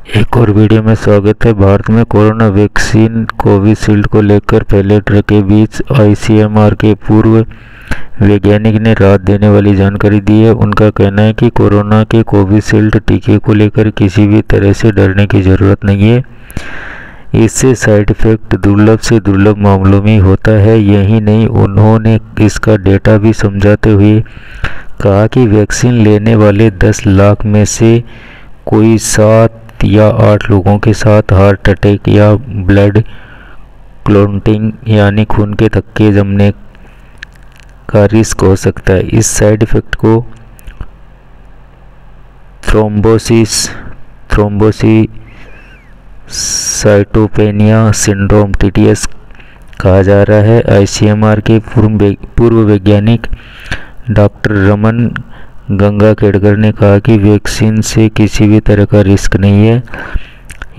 एक और वीडियो में स्वागत है। भारत में कोरोना वैक्सीन कोविशील्ड को लेकर पहले ट्रक के बीच आईसीएमआर के पूर्व वैज्ञानिक ने राहत देने वाली जानकारी दी है। उनका कहना है कि कोरोना के कोविशील्ड टीके को लेकर किसी भी तरह से डरने की ज़रूरत नहीं है। इससे साइड इफ़ेक्ट दुर्लभ से दुर्लभ मामलों में होता है। यही नहीं, उन्होंने इसका डेटा भी समझाते हुए कहा कि वैक्सीन लेने वाले 10 लाख में से कोई 7 या 8 लोगों के साथ हार्ट अटैक या ब्लड क्लॉटिंग यानी खून के थक्के जमने का रिस्क हो सकता है। इस साइड इफ़ेक्ट को थ्रोम्बोसिसाइटोपेनिया सिंड्रोम TTS कहा जा रहा है। आईसीएमआर के पूर्व वैज्ञानिक डॉक्टर रमन गंगाखेड़कर ने कहा कि वैक्सीन से किसी भी तरह का रिस्क नहीं है।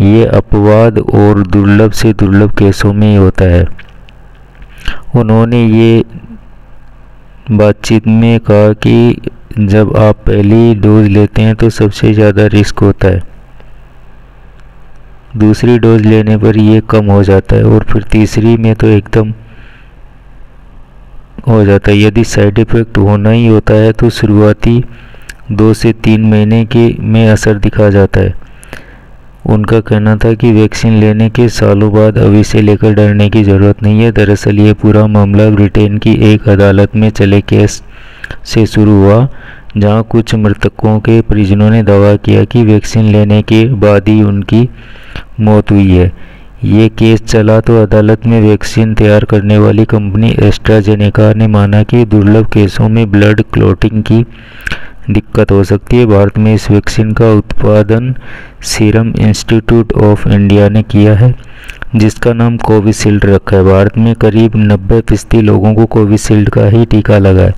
ये अपवाद और दुर्लभ से दुर्लभ केसों में ही होता है। उन्होंने ये बातचीत में कहा कि जब आप पहली डोज लेते हैं तो सबसे ज़्यादा रिस्क होता है, दूसरी डोज लेने पर ये कम हो जाता है और फिर तीसरी में तो एकदम हो जाता है। यदि साइड इफ़ेक्ट होना ही होता है तो शुरुआती 2 से 3 महीने के में असर दिखा जाता है। उनका कहना था कि वैक्सीन लेने के सालों बाद अब इसे लेकर डरने की ज़रूरत नहीं है। दरअसल ये पूरा मामला ब्रिटेन की एक अदालत में चले केस से शुरू हुआ, जहां कुछ मृतकों के परिजनों ने दावा किया कि वैक्सीन लेने के बाद ही उनकी मौत हुई है। ये केस चला तो अदालत में वैक्सीन तैयार करने वाली कंपनी एस्ट्राजेनेका ने माना कि दुर्लभ केसों में ब्लड क्लॉटिंग की दिक्कत हो सकती है। भारत में इस वैक्सीन का उत्पादन सीरम इंस्टीट्यूट ऑफ इंडिया ने किया है, जिसका नाम कोविशील्ड रखा है। भारत में करीब 90% लोगों को कोविशील्ड का ही टीका लगा है।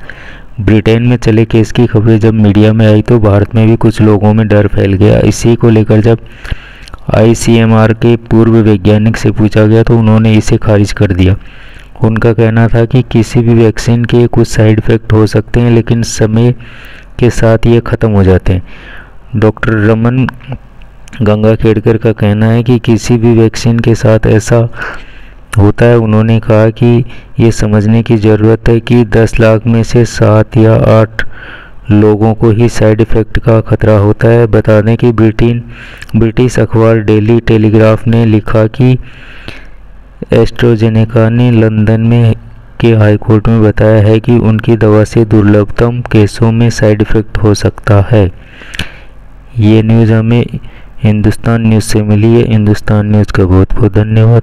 ब्रिटेन में चले केस की खबरें जब मीडिया में आई तो भारत में भी कुछ लोगों में डर फैल गया। इसी को लेकर जब आईसीएमआर के पूर्व वैज्ञानिक से पूछा गया तो उन्होंने इसे खारिज कर दिया। उनका कहना था कि किसी भी वैक्सीन के कुछ साइड इफ़ेक्ट हो सकते हैं, लेकिन समय के साथ ये ख़त्म हो जाते हैं। डॉक्टर रमन गंगाखेड़कर का कहना है कि किसी भी वैक्सीन के साथ ऐसा होता है। उन्होंने कहा कि ये समझने की ज़रूरत है कि 10 लाख में से 7 या 8 लोगों को ही साइड इफ़ेक्ट का खतरा होता है। बता दें कि ब्रिटिश अखबार डेली टेलीग्राफ ने लिखा कि एस्ट्राजेनेका ने लंदन में के हाई कोर्ट में बताया है कि उनकी दवा से दुर्लभतम केसों में साइड इफ़ेक्ट हो सकता है। ये न्यूज़ हमें हिंदुस्तान न्यूज़ से मिली है। हिंदुस्तान न्यूज़ का बहुत बहुत धन्यवाद।